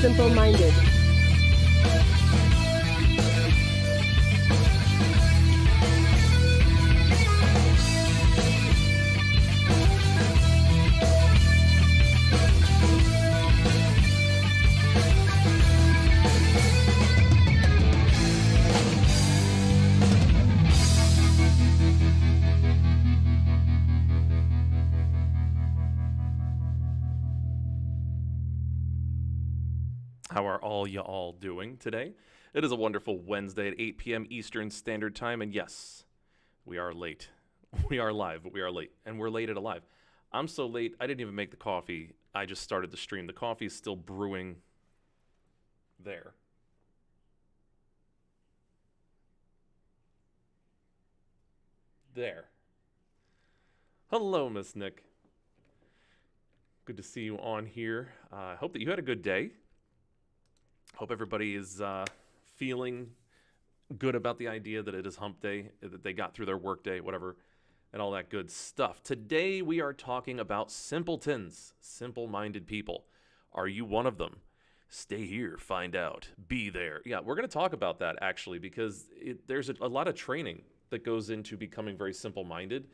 Simple-minded. How are all y'all doing today? It is a wonderful Wednesday at 8 p.m. Eastern Standard Time, and yes, we are late. We are live, but we are late, and we're late at alive. I'm so late, I didn't even make the coffee. I just started the stream. The coffee is still brewing there. There. Hello, Miss Nick. Good to see you on here. I hope that you had a good day. Hope everybody is feeling good about the idea that it is hump day, that they got through their work day, whatever, and all that good stuff. Today we are talking about simpletons, simple-minded people. Are you one of them? Stay here, find out, be there. Yeah, we're going to talk about that actually because there's a lot of training that goes into becoming very simple-minded.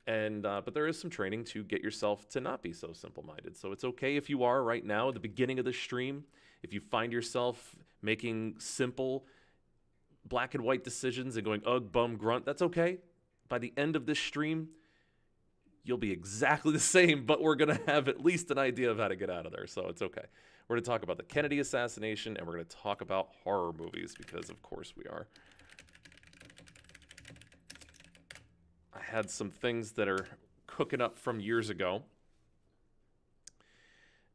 And but there is some training to get yourself to not be so simple-minded. So it's okay if you are right now at the beginning of the stream. If you find yourself making simple black and white decisions and going, ugh, bum, grunt, that's okay. By the end of this stream, you'll be exactly the same, but we're going to have at least an idea of how to get out of there. So it's okay. We're going to talk about the Kennedy assassination, and we're going to talk about horror movies because, of course, we are. I had some things that are cooking up from years ago,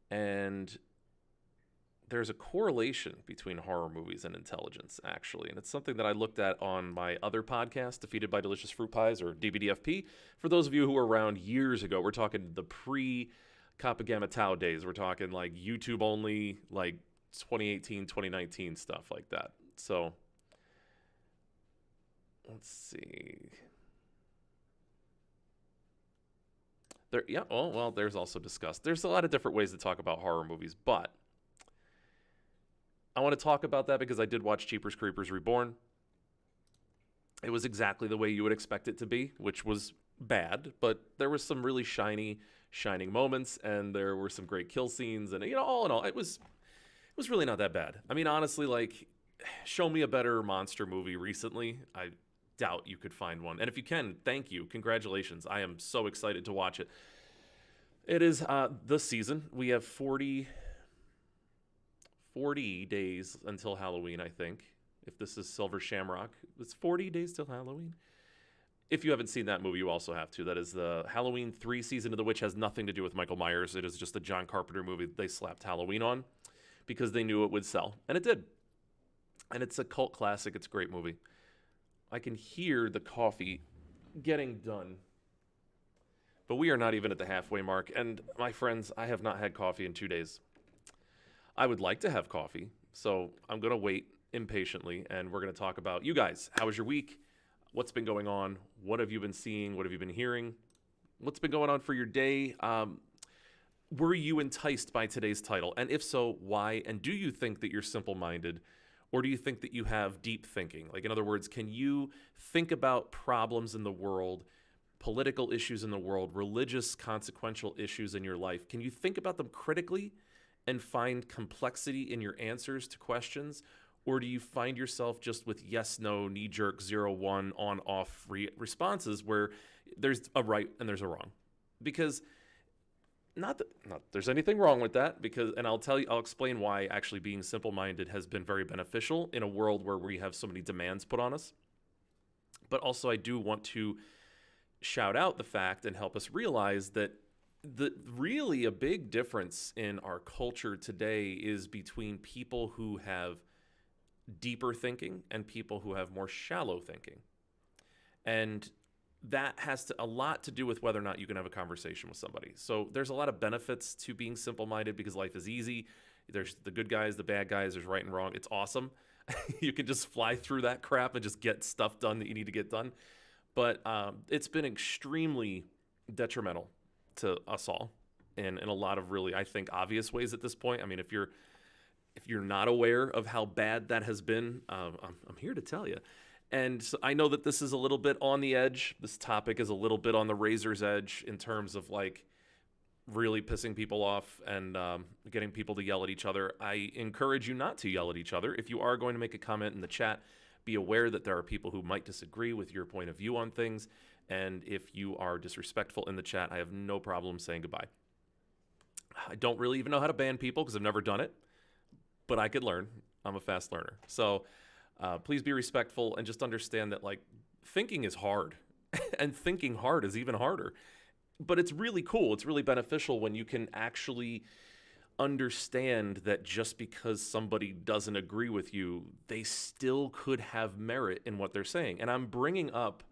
and there's a correlation between horror movies and intelligence, actually, and it's something that I looked at on my other podcast, Defeated by Delicious Fruit Pies, or DBDFP. For those of you who were around years ago, we're talking the pre-Kappa Gamma Tau days. We're talking like YouTube only, like 2018, 2019 stuff like that. So, let's see. There's also discussed. There's a lot of different ways to talk about horror movies, but I want to talk about that because I did watch Jeepers Creepers Reborn. It was exactly the way you would expect it to be, which was bad, but there was some really shining moments, and there were some great kill scenes, and all in all, it was really not that bad. I mean, honestly, like, show me a better monster movie recently. I doubt you could find one. And if you can, thank you. Congratulations. I am so excited to watch it. It is the season. We have 40 days until Halloween, I think. If this is Silver Shamrock, it's 40 days till Halloween. If you haven't seen that movie, you also have to. That is the Halloween 3 season of the which has nothing to do with Michael Myers. It is just a John Carpenter movie they slapped Halloween on because they knew it would sell. And it did. And it's a cult classic. It's a great movie. I can hear the coffee getting done. But we are not even at the halfway mark. And my friends, I have not had coffee in 2 days. I would like to have coffee, so I'm going to wait impatiently, and we're going to talk about you guys. How was your week? What's been going on? What have you been seeing? What have you been hearing? What's been going on for your day? Were you enticed by today's title? And if so, why? And do you think that you're simple-minded, or do you think that you have deep thinking? Like, in other words, can you think about problems in the world, political issues in the world, religious consequential issues in your life? Can you think about them critically and find complexity in your answers to questions? Or do you find yourself just with yes, no, knee jerk, 0, 1, on, off responses where there's a right and there's a wrong? Because not there's anything wrong with that, because, and I'll explain why actually being simple-minded has been very beneficial in a world where we have so many demands put on us. But also I do want to shout out the fact and help us realize that really a big difference in our culture today is between people who have deeper thinking and people who have more shallow thinking. And that has a lot to do with whether or not you can have a conversation with somebody. So there's a lot of benefits to being simple-minded because life is easy. There's the good guys, the bad guys, there's right and wrong. It's awesome. You can just fly through that crap and just get stuff done that you need to get done. But it's been extremely detrimental to us all in a lot of really, I think, obvious ways at this point. I mean, if you're not aware of how bad that has been, I'm here to tell you. And so I know that this is a little bit on the edge. This topic is a little bit on the razor's edge in terms of like really pissing people off and getting people to yell at each other. I encourage you not to yell at each other. If you are going to make a comment in the chat, be aware that there are people who might disagree with your point of view on things. And if you are disrespectful in the chat, I have no problem saying goodbye. I don't really even know how to ban people because I've never done it, but I could learn. I'm a fast learner. So please be respectful and just understand that like thinking is hard and thinking hard is even harder, but it's really cool. It's really beneficial when you can actually understand that just because somebody doesn't agree with you, they still could have merit in what they're saying. And I'm bringing up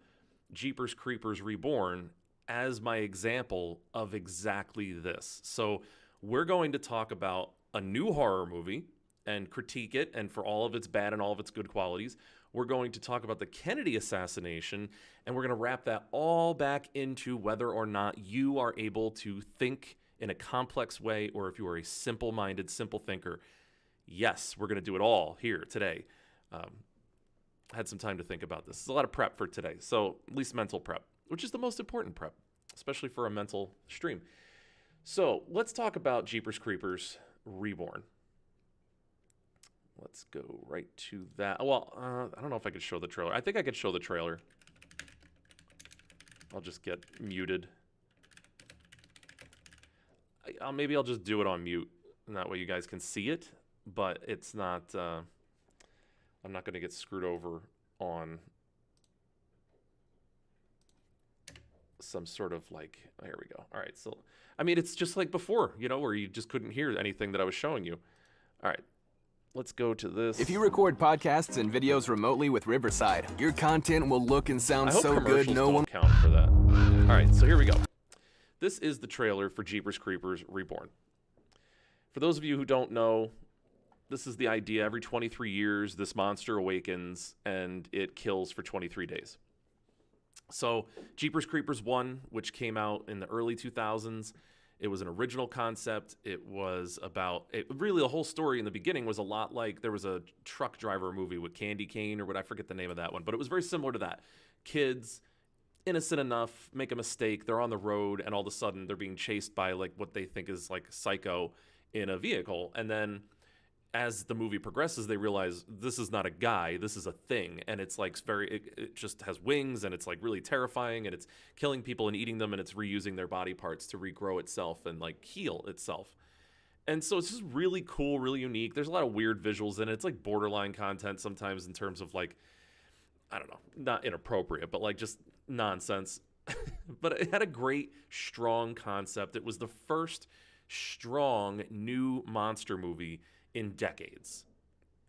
Jeepers Creepers Reborn as my example of exactly this. So we're going to talk about a new horror movie and critique it, and for all of its bad and all of its good qualities. We're going to talk about the Kennedy assassination, and we're going to wrap that all back into whether or not you are able to think in a complex way, or if you are a simple-minded, simple thinker. Yes, we're going to do it all here today. I had some time to think about this. It's a lot of prep for today, so at least mental prep, which is the most important prep, especially for a mental stream. So let's talk about Jeepers Creepers Reborn. Let's go right to that. Well, I don't know if I could show the trailer. I think I could show the trailer. I'll just get muted. Maybe I'll just do it on mute, and that way you guys can see it, but it's not, I'm not going to get screwed over on some sort of like, here we go. All right, so, I mean, it's just like before, you know, where you just couldn't hear anything that I was showing you. All right. Let's go to this. If you record podcasts and videos remotely with Riverside, your content will look and sound so good no one count for that. All right, so here we go. This is the trailer for Jeepers Creepers Reborn. For those of you who don't know, this is the idea. Every 23 years, this monster awakens and it kills for 23 days. So Jeepers Creepers 1, which came out in the early 2000s, it was an original concept. It was about, really the whole story in the beginning was a lot like, there was a truck driver movie with Candy Cane or what, I forget the name of that one, but it was very similar to that. Kids, innocent enough, make a mistake, they're on the road, and all of a sudden they're being chased by like what they think is like psycho in a vehicle. And then as the movie progresses, they realize this is not a guy, this is a thing. And it's like it just has wings, and it's like really terrifying, and it's killing people and eating them, and it's reusing their body parts to regrow itself and like heal itself. And so it's just really cool, really unique. There's a lot of weird visuals in it. It's like borderline content sometimes in terms of like, I don't know, not inappropriate, but like just nonsense. But it had a great, strong concept. It was the first strong new monster movie in decades.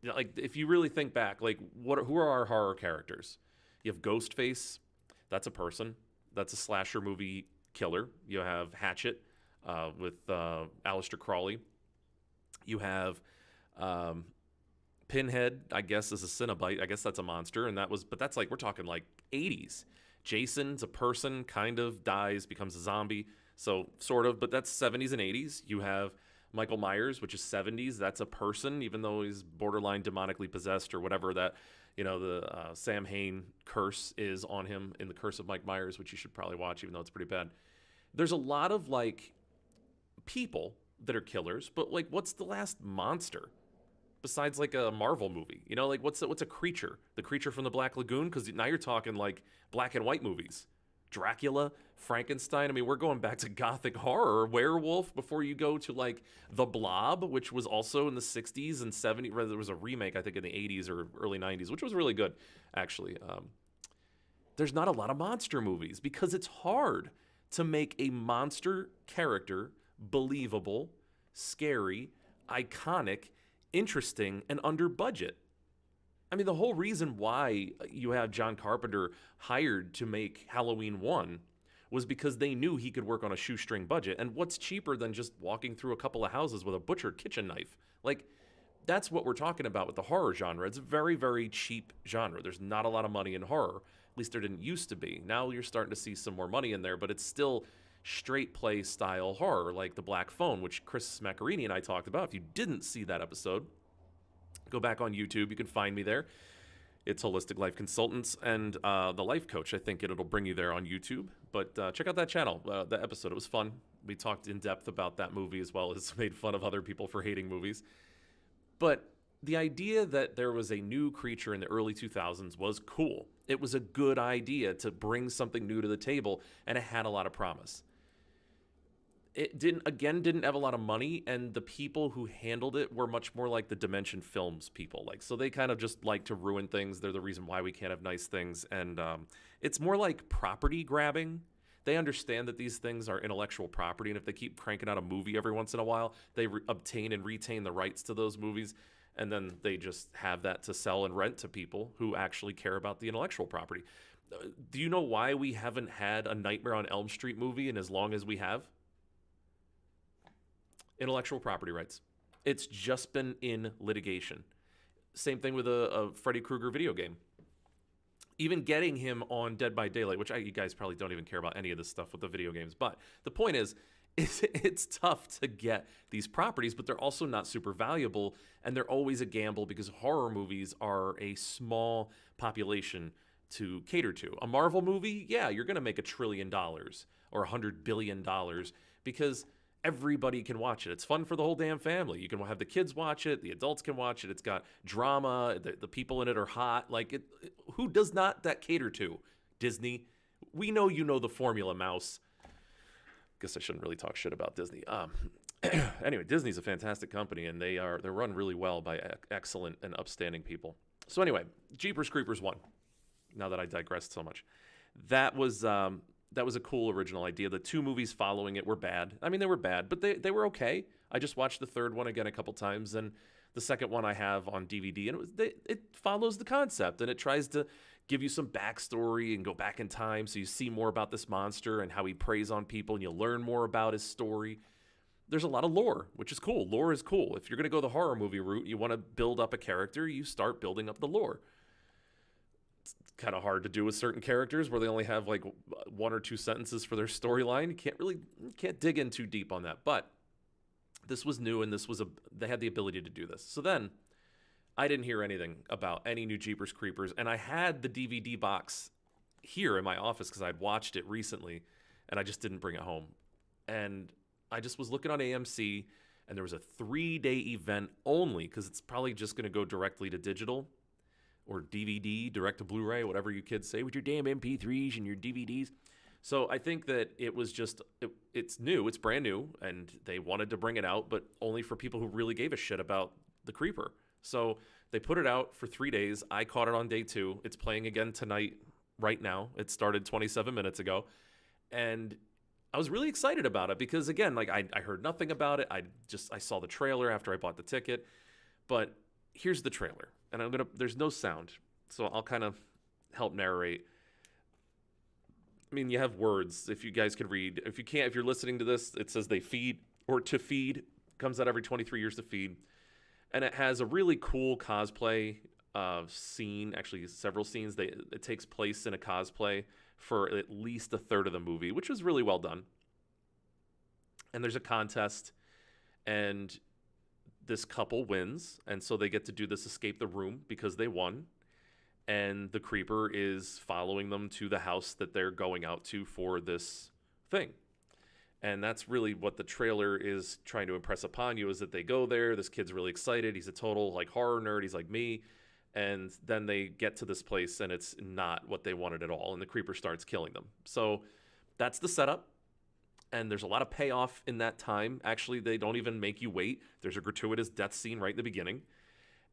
You know, like if you really think back, like who are our horror characters? You have Ghostface, that's a person. That's a slasher movie killer. You have Hatchet with Aleister Crowley. You have Pinhead, I guess, is a Cenobite. I guess that's a monster, but that's like, we're talking like 80s. Jason's a person, kind of, dies, becomes a zombie, so sort of, but that's 70s and 80s. You have Michael Myers, which is 70s. That's a person, even though he's borderline demonically possessed or whatever that, you know, the Sam Hain curse is on him in The Curse of Mike Myers, which you should probably watch, even though it's pretty bad. There's a lot of like people that are killers, but like, what's the last monster besides like a Marvel movie? You know, like what's a creature? The creature from the Black Lagoon? Because now you're talking like black and white movies. Dracula, Frankenstein. I mean, we're going back to gothic horror, werewolf, before you go to like The Blob, which was also in the 60s and 70s. There was a remake, I think, in the 80s or early 90s, which was really good, actually. There's not a lot of monster movies because it's hard to make a monster character believable, scary, iconic, interesting, and under budget. I mean, the whole reason why you have John Carpenter hired to make Halloween 1 was because they knew he could work on a shoestring budget. And what's cheaper than just walking through a couple of houses with a butcher kitchen knife? Like, that's what we're talking about with the horror genre. It's a very, very cheap genre. There's not a lot of money in horror. At least there didn't used to be. Now you're starting to see some more money in there, but it's still straight play style horror, like The Black Phone, which Chris Maccarini and I talked about. If you didn't see that episode, go back on YouTube. You can find me there. It's Holistic Life Consultants and The Life Coach. I think it'll bring you there on YouTube. But check out that channel, the episode. It was fun. We talked in depth about that movie as well as made fun of other people for hating movies. But the idea that there was a new creature in the early 2000s was cool. It was a good idea to bring something new to the table, and it had a lot of promise. It didn't have a lot of money, and the people who handled it were much more like the Dimension Films people. Like, so they kind of just like to ruin things. They're the reason why we can't have nice things, and it's more like property grabbing. They understand that these things are intellectual property, and if they keep cranking out a movie every once in a while, they obtain and retain the rights to those movies, and then they just have that to sell and rent to people who actually care about the intellectual property. Do you know why we haven't had a Nightmare on Elm Street movie in as long as we have? Intellectual property rights. It's just been in litigation. Same thing with a Freddy Krueger video game. Even getting him on Dead by Daylight, which you guys probably don't even care about any of this stuff with the video games, but the point is it's tough to get these properties, but they're also not super valuable, and they're always a gamble because horror movies are a small population to cater to. A Marvel movie, yeah, you're going to make $1 trillion or $100 billion because everybody can watch it. It's fun for the whole damn family. You can have the kids watch it. The adults can watch it. It's got drama. The people in it are hot. Like, who does not that cater to? Disney. We know you know the formula, Mouse. Guess I shouldn't really talk shit about Disney. Anyway, Disney's a fantastic company, and they're run really well by excellent and upstanding people. So anyway, Jeepers Creepers 1. Now that I digressed so much. That was a cool original idea. The 2 movies following it were bad. I mean, they were bad, but they were okay. I just watched the 3rd one again a couple times, and the 2nd one I have on DVD, and it follows the concept, and it tries to give you some backstory and go back in time so you see more about this monster and how he preys on people, and you learn more about his story. There's a lot of lore, which is cool. Lore is cool. If you're going to go the horror movie route, you want to build up a character, you start building up the lore. Kind of hard to do with certain characters where they only have like 1 or 2 sentences for their storyline. You can't dig in too deep on that. But this was new, and they had the ability to do this. So then I didn't hear anything about any new Jeepers Creepers, and I had the DVD box here in my office because I'd watched it recently, and I just didn't bring it home. And I just was looking on AMC, and there was a 3-day event only because it's probably just going to go directly to digital or DVD, direct to Blu-ray, whatever you kids say with your damn MP3s and your DVDs. So I think that it was just, it's new, it's brand new, and they wanted to bring it out, but only for people who really gave a shit about the Creeper. So they put it out for 3 days. I caught it on day 2. It's playing again tonight, right now. It started 27 minutes ago. And I was really excited about it because, again, like I heard nothing about it. I saw the trailer after I bought the ticket. But here's the trailer. And there's no sound, so I'll kind of help narrate. I mean, you have words if you guys can read. If you can't, if you're listening to this, it says they feed, or to feed, comes out every 23 years to feed. And it has a really cool cosplay scene, actually several scenes. It takes place in a cosplay for at least a third of the movie, which was really well done. And there's a contest, and this couple wins, and so they get to do this escape the room because they won, and the Creeper is following them to the house that they're going out to for this thing. And that's really what the trailer is trying to impress upon you, is that they go there. This kid's really excited. He's a total like horror nerd. He's like me. And then they get to this place and it's not what they wanted at all. And the creeper starts killing them. So that's the setup. And there's a lot of payoff in that time. Actually, they don't even make you wait. There's a gratuitous death scene right in the beginning.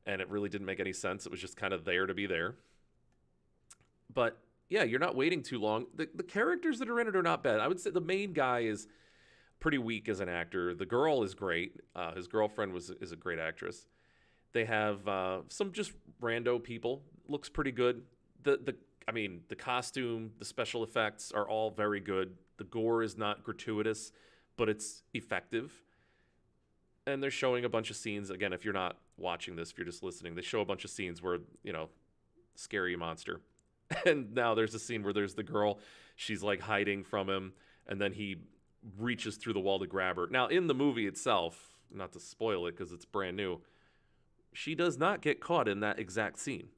And it really didn't make any sense. It was just kind of there to be there. But yeah, you're not waiting too long. The characters that are in it are not bad. I would say the main guy is pretty weak as an actor. The girl is great. His girlfriend is a great actress. They have some just rando people. Looks pretty good. The costume, the special effects are all very good. The gore is not gratuitous, but it's effective. And they're showing a bunch of scenes. Again, if you're not watching this, if you're just listening, they show a bunch of scenes where, scary monster. And now there's a scene where there's the girl. She's like hiding from him. And then he reaches through the wall to grab her. Now, in the movie itself, not to spoil it because it's brand new, she does not get caught in that exact scene.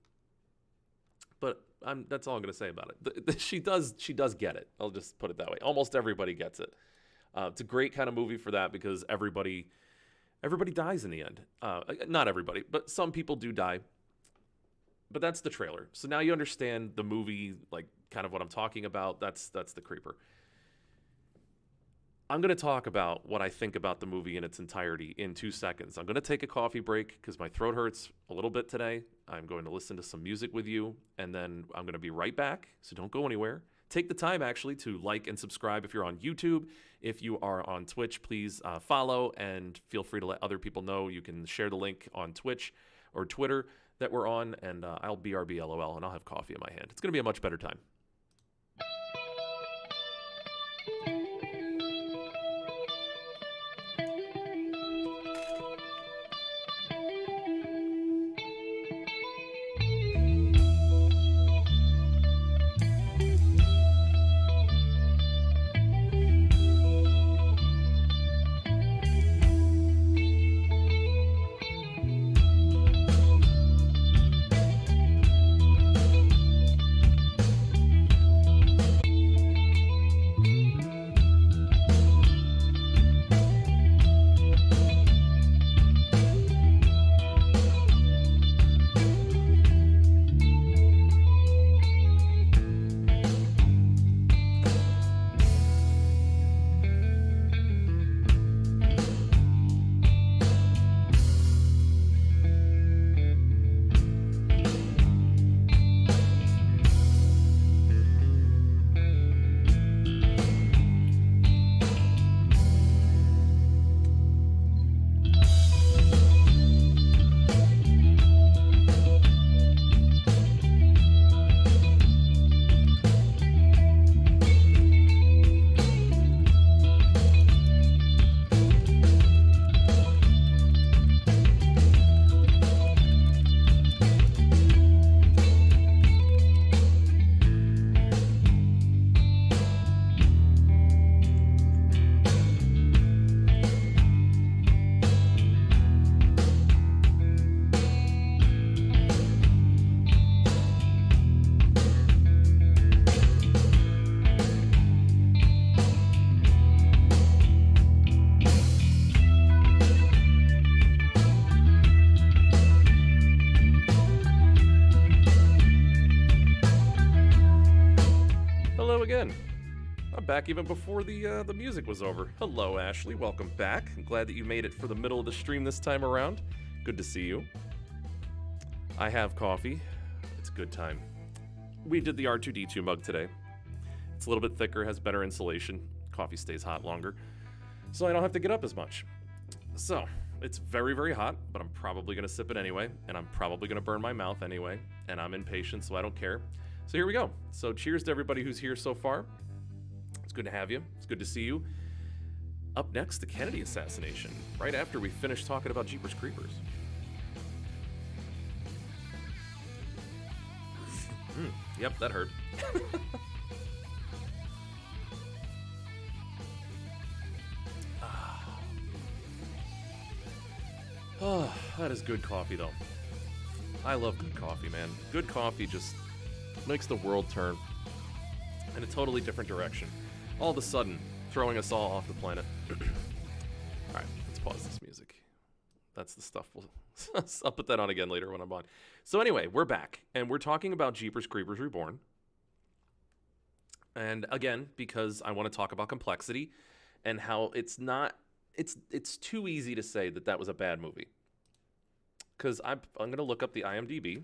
But that's all I'm going to say about it. She does get it. I'll just put it that way. Almost everybody gets it. It's a great kind of movie for that because everybody dies in the end. Not everybody, but some people do die. But that's the trailer. So now you understand the movie, like kind of what I'm talking about. That's the creeper. I'm going to talk about what I think about the movie in its entirety in 2 seconds. I'm going to take a coffee break because my throat hurts a little bit today. I'm going to listen to some music with you, and then I'm going to be right back, so don't go anywhere. Take the time, actually, to like and subscribe if you're on YouTube. If you are on Twitch, please follow, and feel free to let other people know. You can share the link on Twitch or Twitter that we're on, and I'll BRB LOL, and I'll have coffee in my hand. It's going to be a much better time. Again. I'm back even before the music was over. Hello, Ashley. Welcome back. I'm glad that you made it for the middle of the stream this time around. Good to see you. I have coffee. It's a good time. We did the R2-D2 mug today. It's a little bit thicker, has better insulation. Coffee stays hot longer, so I don't have to get up as much. So, it's very, very hot, but I'm probably going to sip it anyway, and I'm probably going to burn my mouth anyway, and I'm impatient, so I don't care. So here we go. So cheers to everybody who's here so far. It's good to have you. It's good to see you. Up next, the Kennedy assassination, right after we finish talking about Jeepers Creepers. Yep, that hurt. Oh, that is good coffee, though. I love good coffee, man. Good coffee just makes the world turn in a totally different direction. All of a sudden, throwing us all off the planet. All right, let's pause this music. That's the stuff. I'll put that on again later when I'm on. So anyway, we're back, and we're talking about Jeepers Creepers Reborn. And again, because I want to talk about complexity and how it's too easy to say that that was a bad movie. Because I'm going to look up the IMDb.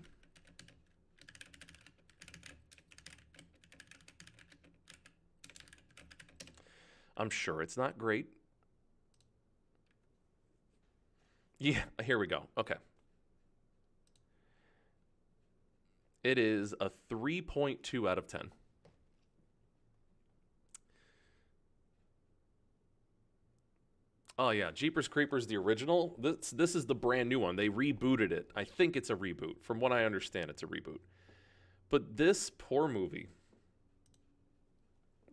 I'm sure it's not great. Yeah, here we go. Okay. It is a 3.2 out of 10. Oh yeah, Jeepers Creepers, the original. This is the brand new one. They rebooted it. I think it's a reboot. From what I understand, it's a reboot. But this poor movie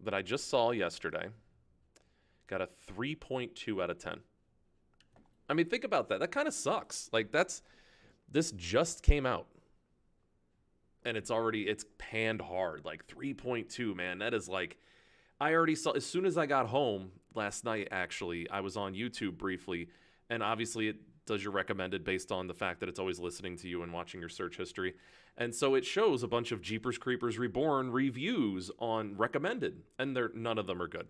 that I just saw yesterday got a 3.2 out of 10. I mean, think about that. That kind of sucks. Like this just came out. And it's panned hard. Like 3.2, man. That is like, I already saw, as soon as I got home last night, actually, I was on YouTube briefly. And obviously it does your recommended based on the fact that it's always listening to you and watching your search history. And so it shows a bunch of Jeepers Creepers Reborn reviews on recommended. And none of them are good.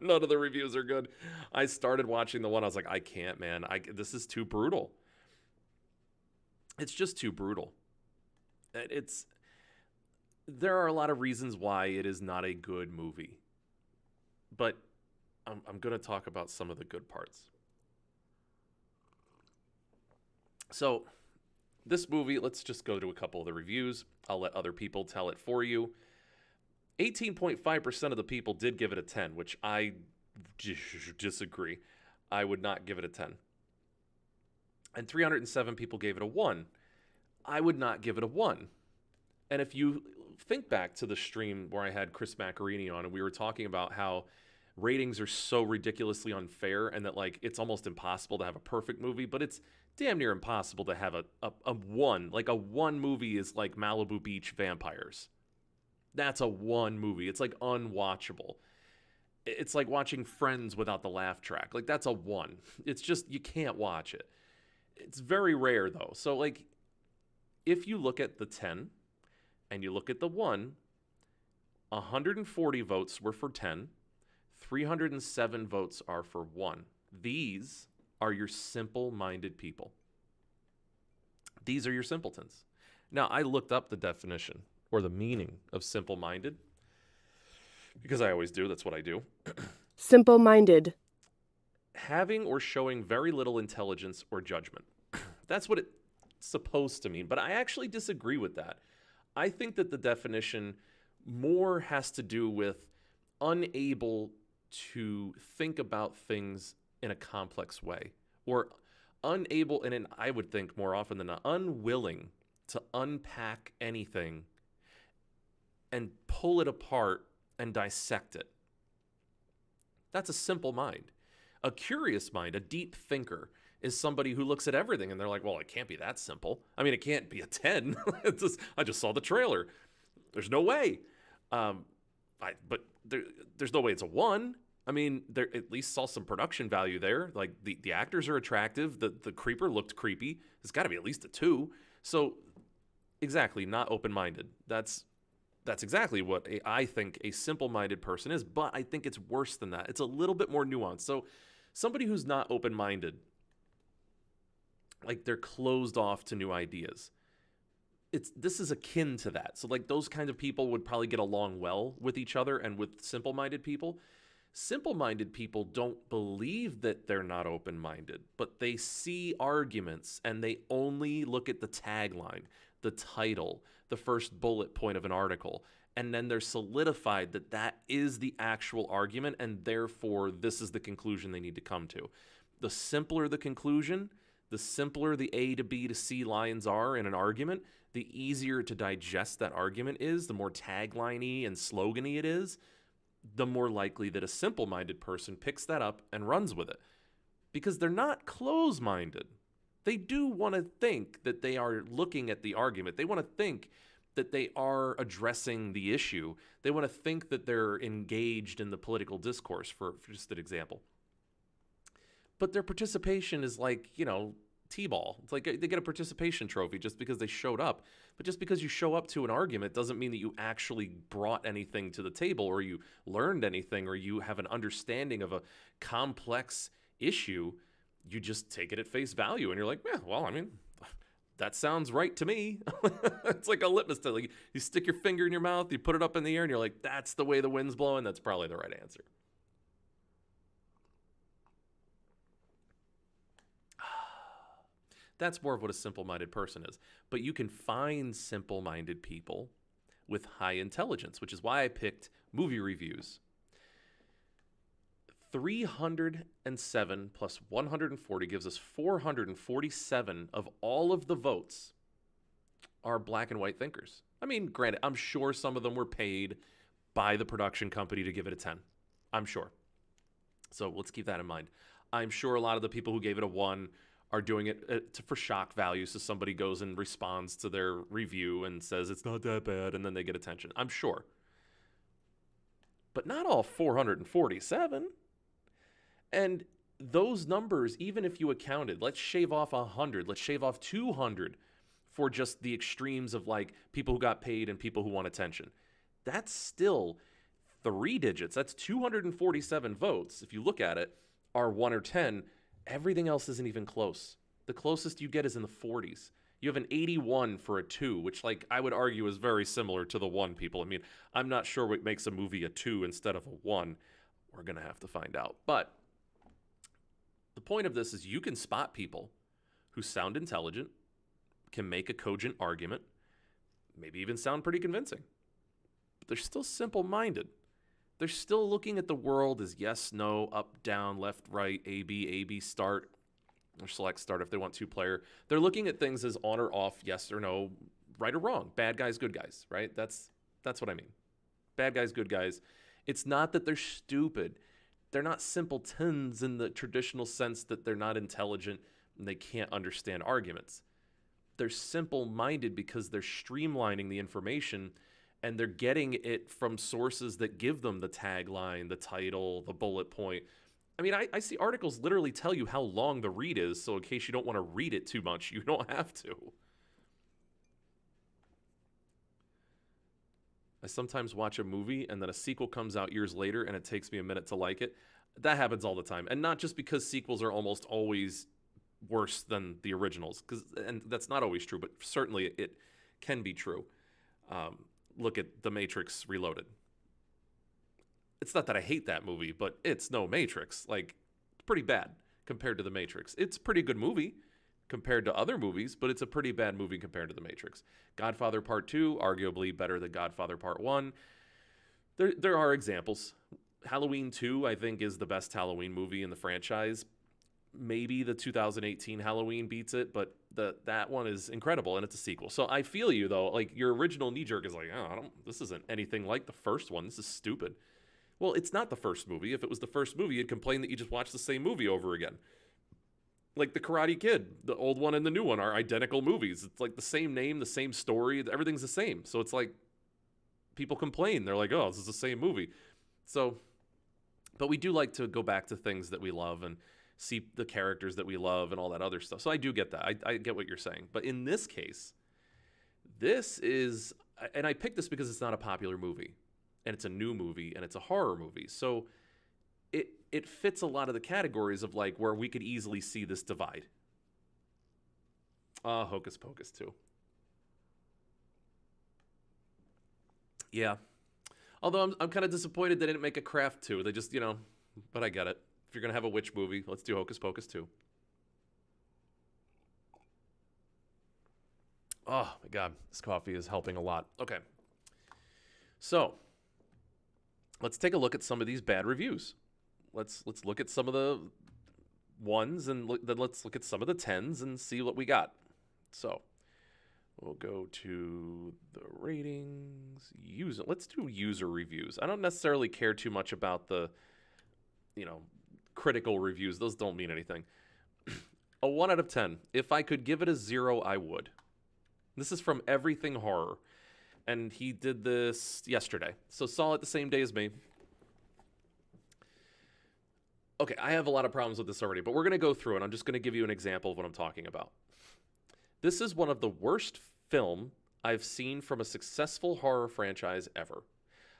None of the reviews are good. I started watching the one. I was like, I can't, man. This is too brutal. It's just too brutal. There are a lot of reasons why it is not a good movie. But I'm going to talk about some of the good parts. So, this movie, let's just go to a couple of the reviews. I'll let other people tell it for you. 18.5% of the people did give it a 10, which I disagree. I would not give it a 10. And 307 people gave it a 1. I would not give it a 1. And if you think back to the stream where I had Chris Macarini on and we were talking about how ratings are so ridiculously unfair and that like it's almost impossible to have a perfect movie, but it's damn near impossible to have a 1. Like a 1 movie is like Malibu Beach Vampires. That's a 1 movie. It's like unwatchable. It's like watching Friends without the laugh track. Like that's a 1. It's just, you can't watch it. It's very rare though. So like, if you look at the 10 and you look at the 1, 140 votes were for 10, 307 votes are for 1. These are your simple-minded people. These are your simpletons. Now, I looked up the definition or the meaning of simple-minded because I always do. That's what I do. Simple-minded. Having or showing very little intelligence or judgment. That's what it's supposed to mean, but I actually disagree with that. I think that the definition more has to do with unable to think about things in a complex way, or unable, and I would think more often than not, unwilling to unpack anything and pull it apart and dissect it. That's a simple mind. A curious mind, a deep thinker, is somebody who looks at everything and they're like, well, it can't be that simple. I mean, it can't be a 10. I just saw the trailer. There's no way. But there's no way it's a 1. I mean, there at least saw some production value there. Like the actors are attractive. The creeper looked creepy. It's got to be at least a 2. So exactly, not open-minded. That's exactly what I think a simple-minded person is, but I think it's worse than that. It's a little bit more nuanced. So somebody who's not open-minded, like they're closed off to new ideas. This is akin to that. So like those kinds of people would probably get along well with each other and with simple-minded people. Simple-minded people don't believe that they're not open-minded, but they see arguments and they only look at the tagline, the title, the first bullet point of an article, and then they're solidified that that is the actual argument, and therefore this is the conclusion they need to come to. The simpler the conclusion, the simpler the A to B to C lines are in an argument, the easier to digest that argument is, the more tagline-y and slogan-y it is, the more likely that a simple-minded person picks that up and runs with it. Because they're not close-minded. They do want to think that they are looking at the argument. They want to think that they are addressing the issue. They want to think that they're engaged in the political discourse, for just an example. But their participation is like, T-ball. It's like they get a participation trophy just because they showed up. But just because you show up to an argument doesn't mean that you actually brought anything to the table, or you learned anything, or you have an understanding of a complex issue. You just take it at face value and you're like, that sounds right to me. It's like a litmus test. Like, you stick your finger in your mouth, you put it up in the air, and you're like, that's the way the wind's blowing. That's probably the right answer. That's more of what a simple-minded person is. But you can find simple-minded people with high intelligence, which is why I picked movie reviews. 307 plus 140 gives us 447 of all of the votes are black and white thinkers. I mean, granted, I'm sure some of them were paid by the production company to give it a 10. I'm sure. So let's keep that in mind. I'm sure a lot of the people who gave it a 1 are doing it for shock value, so somebody goes and responds to their review and says it's not that bad, and then they get attention. I'm sure. But not all 447. And those numbers, even if you accounted, let's shave off 100, let's shave off 200 for just the extremes of like people who got paid and people who want attention. That's still 3 digits. That's 247 votes. If you look at it, are 1 or 10. Everything else isn't even close. The closest you get is in the 40s. You have an 81 for a 2, which I would argue is very similar to the 1 people. I mean, I'm not sure what makes a movie a 2 instead of a 1. We're going to have to find out. But the point of this is you can spot people who sound intelligent, can make a cogent argument, maybe even sound pretty convincing. But they're still simple-minded. They're still looking at the world as yes, no, up, down, left, right, A, B, start, or select start if they want 2-player. They're looking at things as on or off, yes or no, right or wrong, bad guys, good guys, right? That's what I mean. Bad guys, good guys. It's not that they're stupid. They're not simpletons in the traditional sense that they're not intelligent and they can't understand arguments. They're simple-minded because they're streamlining the information and they're getting it from sources that give them the tagline, the title, the bullet point. I mean, I see articles literally tell you how long the read is, so in case you don't want to read it too much, you don't have to. I sometimes watch a movie and then a sequel comes out years later and it takes me a minute to like it. That happens all the time. And not just because sequels are almost always worse than the originals, and that's not always true, but certainly it can be true. Look at The Matrix Reloaded. It's not that I hate that movie, but it's no Matrix. It's pretty bad compared to The Matrix. It's a pretty good movie compared to other movies, but it's a pretty bad movie compared to The Matrix. Godfather Part 2, arguably better than Godfather Part 1. There are examples. Halloween 2, I think, is the best Halloween movie in the franchise. Maybe the 2018 Halloween beats it, but that one is incredible, and it's a sequel. So I feel you, though. Your original knee-jerk is this isn't anything like the first one. This is stupid. Well, it's not the first movie. If it was the first movie, you'd complain that you just watched the same movie over again. Like The Karate Kid, the old one and the new one are identical movies. It's like the same name, the same story. Everything's the same. So it's like people complain. They're like, oh, this is the same movie. So, but we do like to go back to things that we love and see the characters that we love and all that other stuff. So I do get that. I get what you're saying. But in this case, this is, and I picked this because it's not a popular movie, and it's a new movie, and it's a horror movie. So it fits a lot of the categories of where we could easily see this divide. Hocus Pocus 2. Yeah. Although I'm kind of disappointed they didn't make a Craft 2. They just, but I get it. If you're going to have a witch movie, let's do Hocus Pocus 2. Oh, my God. This coffee is helping a lot. Okay. So, let's take a look at some of these bad reviews. Let's look at some of the ones, and then let's look at some of the 10s and see what we got. So, we'll go to the ratings. Let's do user reviews. I don't necessarily care too much about the, critical reviews. Those don't mean anything. A 1 out of 10. If I could give it a 0, I would. This is from Everything Horror. And he did this yesterday. So saw it the same day as me. Okay, I have a lot of problems with this already, but we're going to go through it. I'm just going to give you an example of what I'm talking about. This is one of the worst film I've seen from a successful horror franchise ever.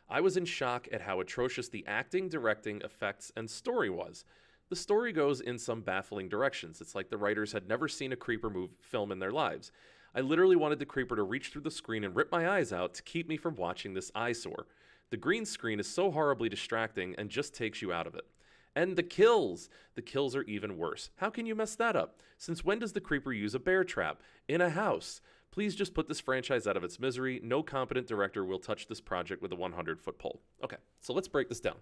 I was in shock at how atrocious the acting, directing, effects, and story was. The story goes in some baffling directions. It's like the writers had never seen a creeper film in their lives. I literally wanted the creeper to reach through the screen and rip my eyes out to keep me from watching this eyesore. The green screen is so horribly distracting and just takes you out of it. And the kills! The kills are even worse. How can you mess that up? Since when does the creeper use a bear trap? In a house. Please just put this franchise out of its misery. No competent director will touch this project with a 100-foot pole. Okay, so let's break this down.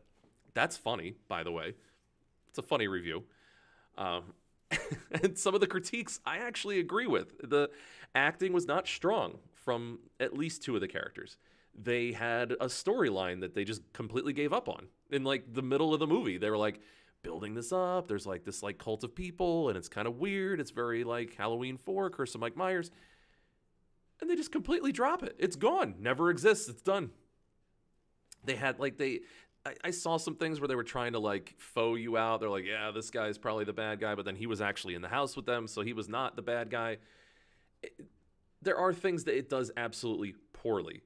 That's funny, by the way. It's a funny review. And some of the critiques I actually agree with. The acting was not strong from at least two of the characters. They had a storyline that they just completely gave up on. In like the middle of the movie, they were like building this up. There's like this like cult of people, and it's kind of weird. It's very like Halloween 4, Curse of Mike Myers. And they just completely drop it. It's gone. Never exists. It's done. They had like I saw some things where they were trying to like faux you out. They're like, yeah, this guy's probably the bad guy, but then he was actually in the house with them, so he was not the bad guy. There are things that it does absolutely poorly.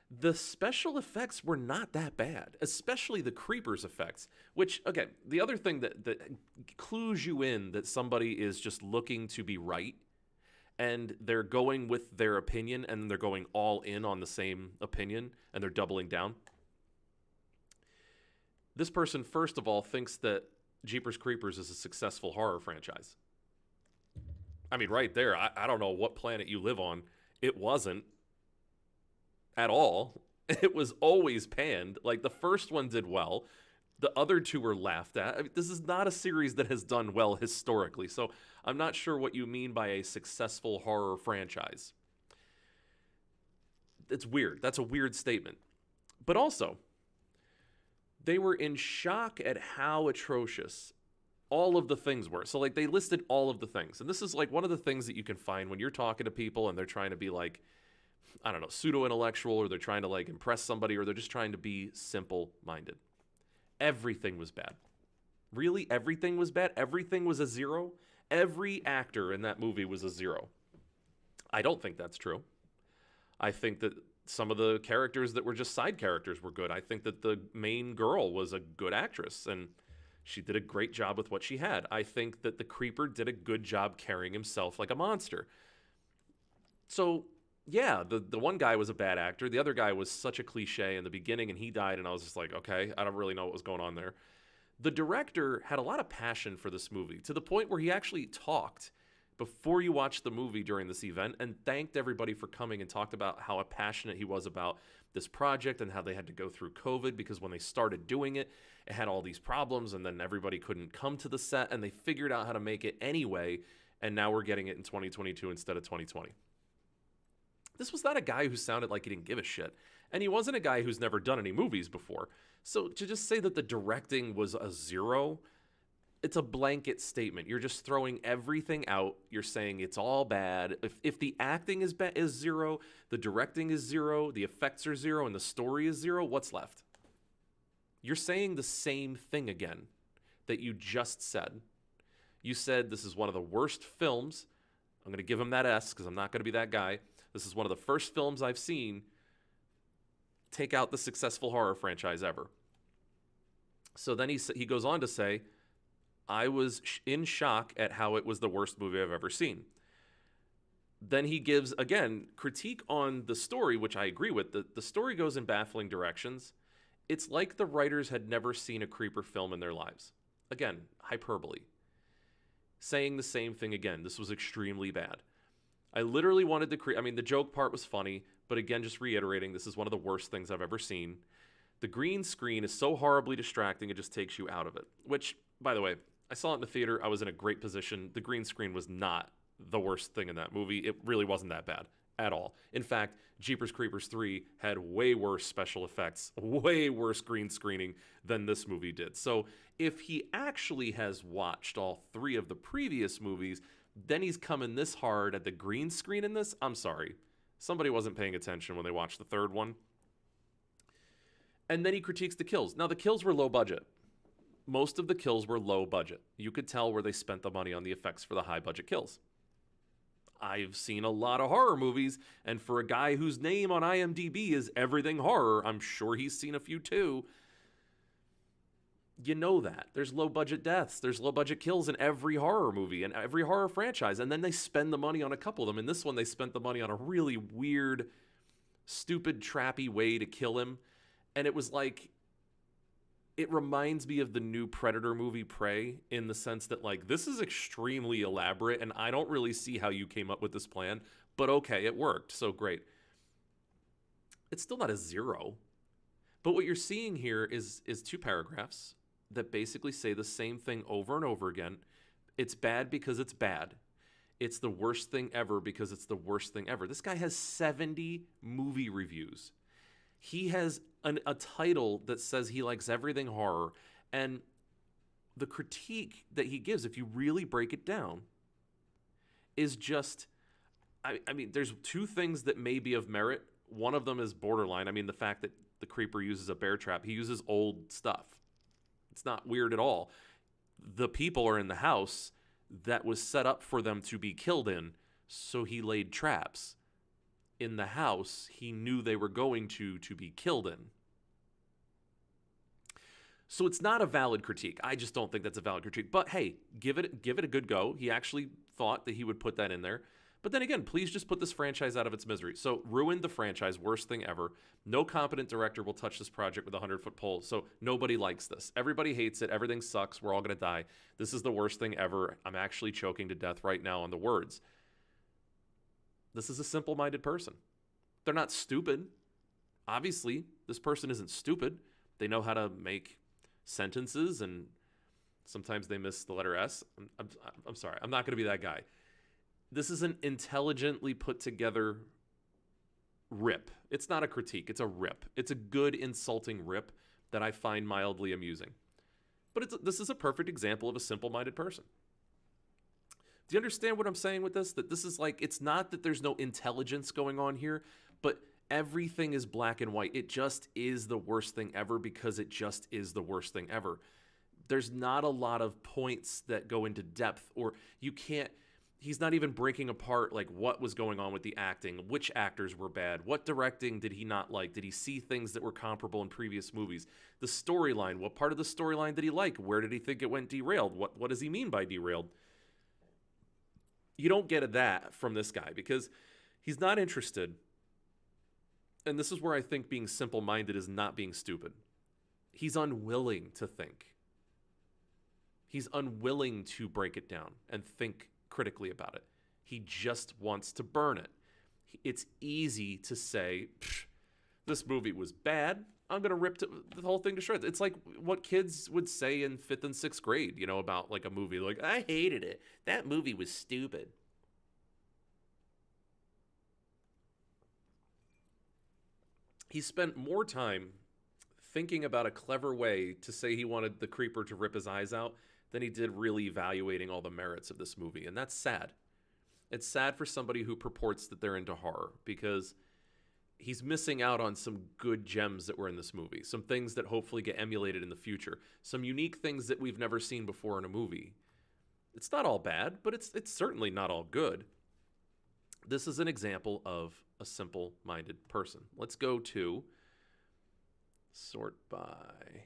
The special effects were not that bad, especially the creepers effects, which, okay, the other thing that clues you in that somebody is just looking to be right and they're going with their opinion and they're going all in on the same opinion and they're doubling down. This person, first of all, thinks that Jeepers Creepers is a successful horror franchise. I mean, right there, I don't know what planet you live on. It wasn't. At all. It was always panned. Like, the first one did well. The other two were laughed at. I mean, this is not a series that has done well historically, so I'm not sure what you mean by a successful horror franchise. It's weird. That's a weird statement. But also, they were in shock at how atrocious all of the things were. So, like, they listed all of the things. And this is, like, one of the things that you can find when you're talking to people and they're trying to be, like, I don't know, pseudo-intellectual, or they're trying to like impress somebody, or they're just trying to be simple-minded. Everything was bad. Really? Everything was bad? Everything was a 0? Every actor in that movie was a 0. I don't think that's true. I think that some of the characters that were just side characters were good. I think that the main girl was a good actress, and she did a great job with what she had. I think that the creeper did a good job carrying himself like a monster. So yeah, the one guy was a bad actor. The other guy was such a cliche in the beginning, and he died, and I was just like, okay, I don't really know what was going on there. The director had a lot of passion for this movie, to the point where he actually talked before you watched the movie during this event and thanked everybody for coming and talked about how passionate he was about this project and how they had to go through COVID because when they started doing it, it had all these problems, and then everybody couldn't come to the set, and they figured out how to make it anyway, and now we're getting it in 2022 instead of 2020. This was not a guy who sounded like he didn't give a shit. And he wasn't a guy who's never done any movies before. So to just say that the directing was a 0, it's a blanket statement. You're just throwing everything out. You're saying it's all bad. If the acting is 0, the directing is 0, the effects are 0, and the story is 0, what's left? You're saying the same thing again that you just said. You said this is one of the worst films. I'm going to give him that S because I'm not going to be that guy. This is one of the first films I've seen take out the successful horror franchise ever. So then he goes on to say, I was in shock at how it was the worst movie I've ever seen. Then he gives, again, critique on the story, which I agree with. The story goes in baffling directions. It's like the writers had never seen a creeper film in their lives. Again, hyperbole. Saying the same thing again. This was extremely bad. I literally wanted to create, the joke part was funny, but again, just reiterating, this is one of the worst things I've ever seen. The green screen is so horribly distracting, it just takes you out of it. Which, by the way, I saw it in the theater. I was in a great position. The green screen was not the worst thing in that movie. It really wasn't that bad at all. In fact, Jeepers Creepers 3 had way worse special effects, way worse green screening than this movie did. So if he actually has watched all 3 of the previous movies, then he's coming this hard at the green screen in this. I'm sorry. Somebody wasn't paying attention when they watched the third one. And then he critiques the kills. Now, the kills were low budget. Most of the kills were low budget. You could tell where they spent the money on the effects for the high budget kills. I've seen a lot of horror movies, and for a guy whose name on IMDb is everything horror, I'm sure he's seen a few too. You know that. There's low budget deaths. There's low budget kills in every horror movie and every horror franchise. And then they spend the money on a couple of them. In this one, they spent the money on a really weird, stupid, trappy way to kill him. And it was like, it reminds me of the new Predator movie, Prey, in the sense that, like, this is extremely elaborate, and I don't really see how you came up with this plan, but okay, it worked, so great. It's still not a 0. But what you're seeing here is 2 paragraphs that basically say the same thing over and over again. It's bad because it's bad. It's the worst thing ever because it's the worst thing ever. This guy has 70 movie reviews. He has a title that says he likes everything horror. And the critique that he gives, if you really break it down, is just, I mean, there's 2 things that may be of merit. One of them is borderline. I mean, the fact that the creeper uses a bear trap. He uses old stuff. It's not weird at all. The people are in the house that was set up for them to be killed in, so he laid traps in the house he knew they were going to be killed in. So it's not a valid critique. I just don't think that's a valid critique. But hey, give it a good go. He actually thought that he would put that in there. But then again, please just put this franchise out of its misery. So ruined the franchise, worst thing ever. No competent director will touch this project with a 100-foot pole. So nobody likes this. Everybody hates it. Everything sucks. We're all going to die. This is the worst thing ever. I'm actually choking to death right now on the words. This is a simple-minded person. They're not stupid. Obviously, this person isn't stupid. They know how to make sentences, and sometimes they miss the letter S. I'm sorry. I'm not going to be that guy. This is an intelligently put together rip. It's not a critique. It's a rip. It's a good insulting rip that I find mildly amusing. But this is a perfect example of a simple-minded person. Do you understand what I'm saying with this? That this is like, it's not that there's no intelligence going on here, but everything is black and white. It just is the worst thing ever because it just is the worst thing ever. There's not a lot of points that go into depth, or you can't, he's not even breaking apart like what was going on with the acting, which actors were bad, what directing did he not like, did he see things that were comparable in previous movies, the storyline, what part of the storyline did he like, where did he think it went derailed, what does he mean by derailed? You don't get that from this guy because he's not interested. And this is where I think being simple-minded is not being stupid. He's unwilling to think. He's unwilling to break it down and think critically about it. He just wants to burn it. It's easy to say, this movie was bad. I'm going to rip the whole thing to shreds. It's like what kids would say in 5th and 6th grade, you know, about like a movie. Like, I hated it. That movie was stupid. He spent more time thinking about a clever way to say he wanted the creeper to rip his eyes out than he did really evaluating all the merits of this movie. And that's sad. It's sad for somebody who purports that they're into horror because he's missing out on some good gems that were in this movie. Some things that hopefully get emulated in the future. Some unique things that we've never seen before in a movie. It's not all bad, but it's certainly not all good. This is an example of a simple-minded person. Let's go to sort by.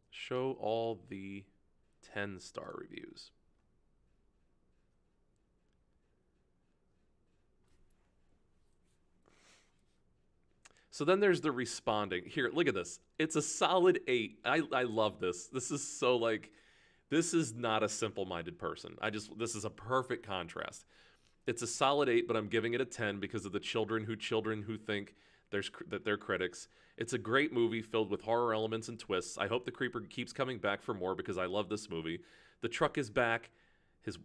Show all the 10-star reviews. So then there's the responding. Here, look at this. It's a solid 8. I love this. This is so like, this is not a simple-minded person. This is a perfect contrast. It's a solid 8, but I'm giving it a 10 because of the children who think that they're critics. It's a great movie filled with horror elements and twists. I hope the creeper keeps coming back for more because I love this movie. The truck is back.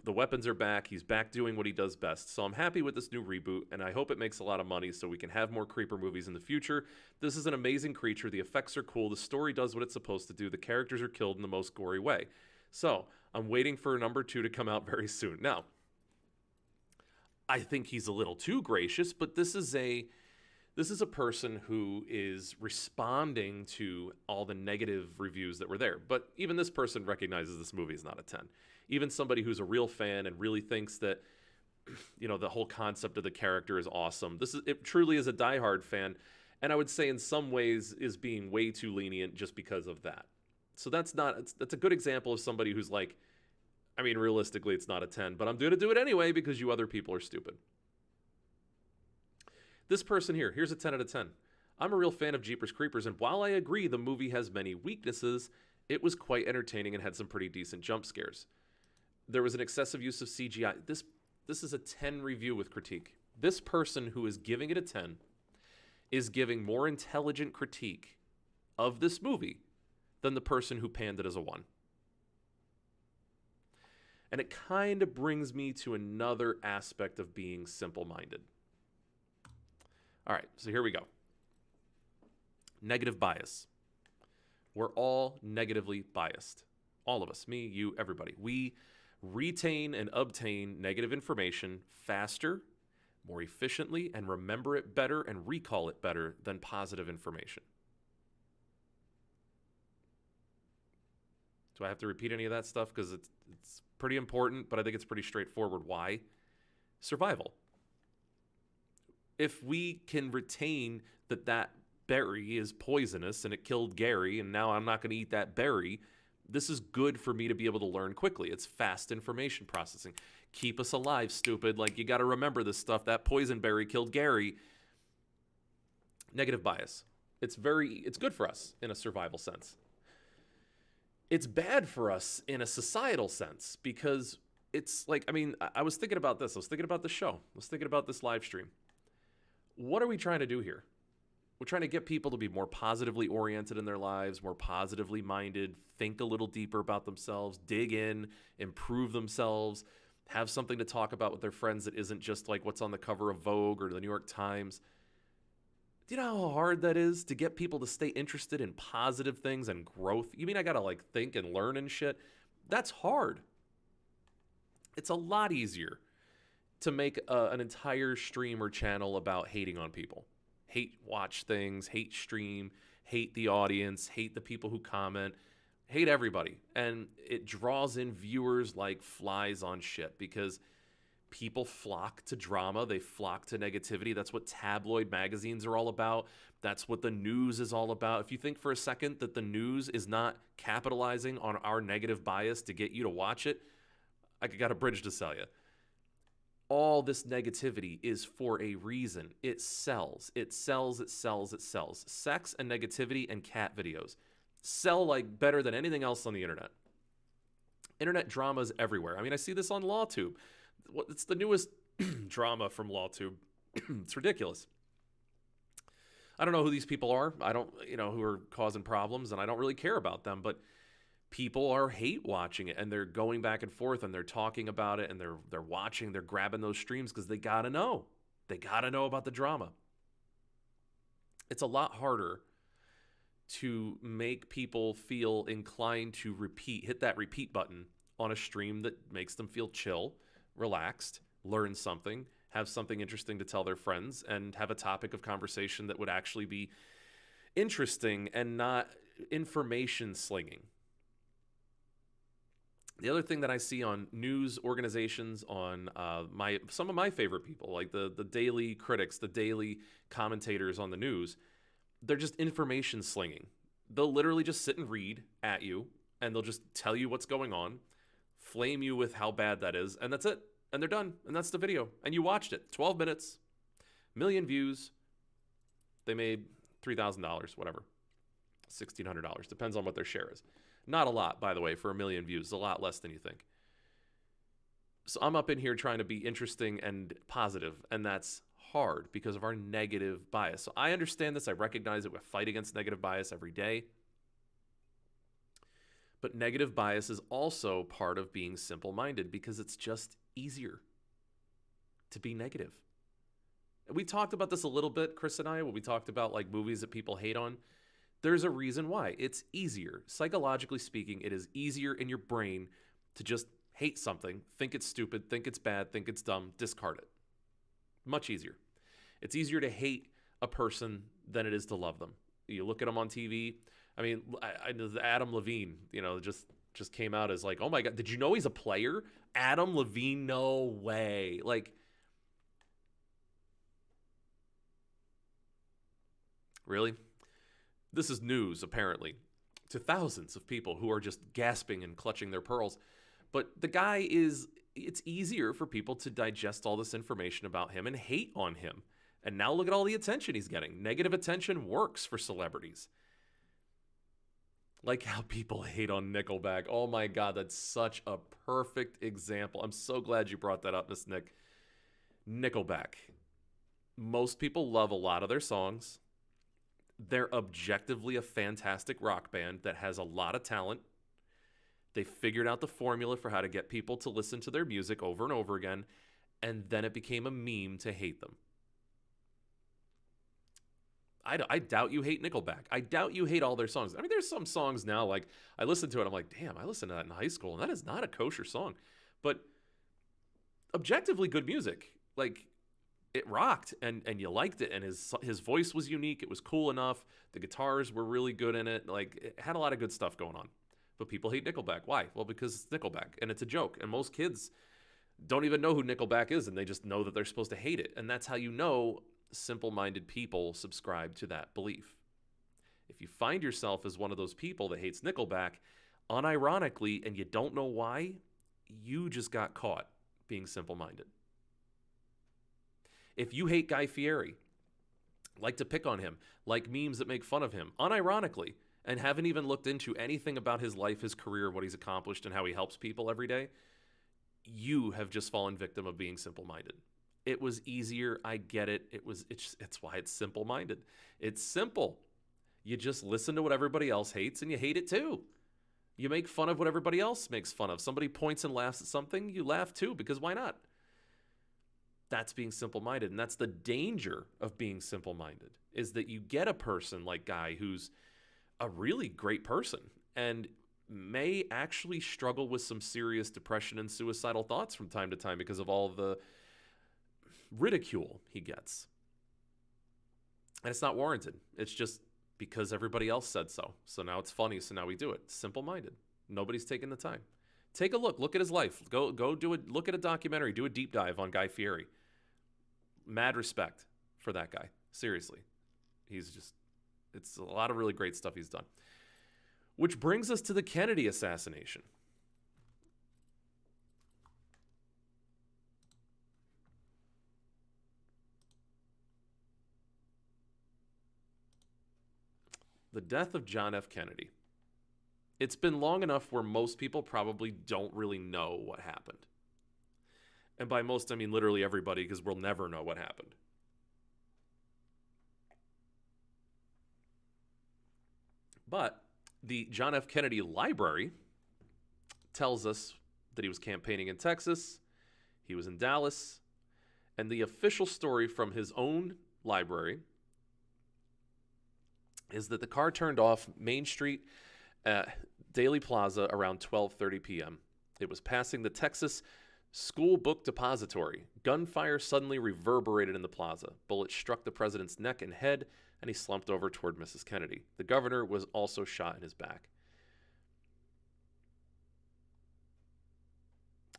The weapons are back. He's back doing what he does best. So I'm happy with this new reboot, and I hope it makes a lot of money so we can have more creeper movies in the future. This is an amazing creature. The effects are cool. The story does what it's supposed to do. The characters are killed in the most gory way. So I'm waiting for number 2 to come out very soon. Now, I think he's a little too gracious, but this is a person who is responding to all the negative reviews that were there. But even this person recognizes this movie is not a 10. Even somebody who's a real fan and really thinks that, the whole concept of the character is awesome. It truly is a diehard fan, and I would say in some ways is being way too lenient just because of that. So that's a good example of somebody who's like, I mean, realistically, it's not a 10, but I'm going to do it anyway because you other people are stupid. This person here's a 10 out of 10. I'm a real fan of Jeepers Creepers, and while I agree the movie has many weaknesses, it was quite entertaining and had some pretty decent jump scares. There was an excessive use of CGI. This is a 10 review with critique. This person who is giving it a 10 is giving more intelligent critique of this movie than the person who panned it as a 1. And it kind of brings me to another aspect of being simple-minded. All right, so here we go. Negative bias. We're all negatively biased. All of us, me, you, everybody. We retain and obtain negative information faster, more efficiently, and remember it better and recall it better than positive information. Do I have to repeat any of that stuff? Because it's pretty important, but I think it's pretty straightforward. Why? Survival. If we can retain that berry is poisonous and it killed Gary, and now I'm not going to eat that berry, this is good for me to be able to learn quickly. It's fast information processing. Keep us alive, stupid. Like, you got to remember this stuff. That poison berry killed Gary. Negative bias. It's good for us in a survival sense. It's bad for us in a societal sense because it's like, I mean, I was thinking about this. I was thinking about the show. I was thinking about this live stream. What are we trying to do here? We're trying to get people to be more positively oriented in their lives, more positively minded, think a little deeper about themselves, dig in, improve themselves, have something to talk about with their friends that isn't just like what's on the cover of Vogue or the New York Times. Do you know how hard that is to get people to stay interested in positive things and growth? You mean I gotta like think and learn and shit? That's hard. It's a lot easier to make an entire stream or channel about hating on people. Hate watch things, hate stream, hate the audience, hate the people who comment, hate everybody. And it draws in viewers like flies on shit because people flock to drama. They flock to negativity. That's what tabloid magazines are all about. That's what the news is all about. If you think for a second that the news is not capitalizing on our negative bias to get you to watch it, I got a bridge to sell you. All this negativity is for a reason. It sells. It sells, it sells, it sells. Sex and negativity and cat videos sell like better than anything else on the internet. Internet drama is everywhere. I mean, I see this on LawTube. It's the newest drama from LawTube. It's ridiculous. I don't know who these people are. I don't, who are causing problems, and I don't really care about them, but people are hate watching it, and they're going back and forth, and they're talking about it, and they're watching, they're grabbing those streams because they got to know. They got to know about the drama. It's a lot harder to make people feel inclined to hit that repeat button on a stream that makes them feel chill, relaxed, learn something, have something interesting to tell their friends, and have a topic of conversation that would actually be interesting and not information slinging. The other thing that I see on news organizations, on some of my favorite people, like the daily critics, the daily commentators on the news, they're just information slinging. They'll literally just sit and read at you, and they'll just tell you what's going on, flame you with how bad that is, and that's it. And they're done. And that's the video. And you watched it. 12 minutes, million views. They made $3,000, whatever. $1,600. Depends on what their share is. Not a lot, by the way, for a million views. A lot less than you think. So I'm up in here trying to be interesting and positive, and that's hard because of our negative bias. So I understand this. I recognize it. We fight against negative bias every day. But negative bias is also part of being simple-minded because it's just easier to be negative. We talked about this a little bit, Chris and I, when we talked about like movies that people hate on. There's a reason why. It's easier. Psychologically speaking, it is easier in your brain to just hate something, think it's stupid, think it's bad, think it's dumb, discard it. Much easier. It's easier to hate a person than it is to love them. You look at them on TV. I mean, I Adam Levine, just came out as like, oh my God, did you know he's a player? Adam Levine, no way. Like, really? This is news, apparently, to thousands of people who are just gasping and clutching their pearls. But the guy it's easier for people to digest all this information about him and hate on him. And now look at all the attention he's getting. Negative attention works for celebrities. Like how people hate on Nickelback. Oh my God, that's such a perfect example. I'm so glad you brought that up, Miss Nick. Nickelback. Most people love a lot of their songs. They're objectively a fantastic rock band that has a lot of talent. They figured out the formula for how to get people to listen to their music over and over again, and then it became a meme to hate them. I doubt you hate Nickelback. I doubt you hate all their songs. I mean, there's some songs now, like, I listen to it, I'm like, damn, I listened to that in high school, and that is not a kosher song. But objectively good music. Like, it rocked, and you liked it, and his voice was unique. It was cool enough. The guitars were really good in it. Like, it had a lot of good stuff going on. But people hate Nickelback. Why? Well, because it's Nickelback, and it's a joke. And most kids don't even know who Nickelback is, and they just know that they're supposed to hate it. And that's how you know simple-minded people subscribe to that belief. If you find yourself as one of those people that hates Nickelback, unironically, and you don't know why, you just got caught being simple-minded. If you hate Guy Fieri, like to pick on him, like memes that make fun of him, unironically, and haven't even looked into anything about his life, his career, what he's accomplished, and how he helps people every day, you have just fallen victim of being simple-minded. It was easier. I get it. It's why it's simple-minded. It's simple. You just listen to what everybody else hates, and you hate it too. You make fun of what everybody else makes fun of. Somebody points and laughs at something, you laugh too, because why not? That's being simple-minded, and that's the danger of being simple-minded, is that you get a person like Guy who's a really great person and may actually struggle with some serious depression and suicidal thoughts from time to time because of all the ridicule he gets. And it's not warranted. It's just because everybody else said so. So now it's funny, so now we do it. Simple-minded. Nobody's taking the time. Take a look. Look at his life. Go do it. Look at a documentary. Do a deep dive on Guy Fieri. Mad respect for that guy. Seriously. It's a lot of really great stuff he's done. Which brings us to the Kennedy assassination. The death of John F. Kennedy. It's been long enough where most people probably don't really know what happened. And by most, I mean literally everybody, because we'll never know what happened. But the John F. Kennedy Library tells us that he was campaigning in Texas, he was in Dallas, and the official story from his own library is that the car turned off Main Street at Daly Plaza around 12:30 p.m. It was passing the Texas School Book Depository. Gunfire suddenly reverberated in the plaza. Bullets struck the president's neck and head, and he slumped over toward Mrs. Kennedy. The governor was also shot in his back.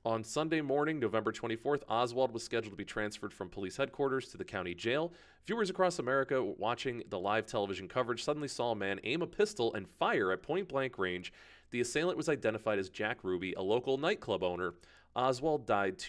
On Sunday morning, November 24th, Oswald was scheduled to be transferred from police headquarters to the county jail. Viewers across America watching the live television coverage suddenly saw a man aim a pistol and fire at point-blank range. The assailant was identified as Jack Ruby, a local nightclub owner. Oswald died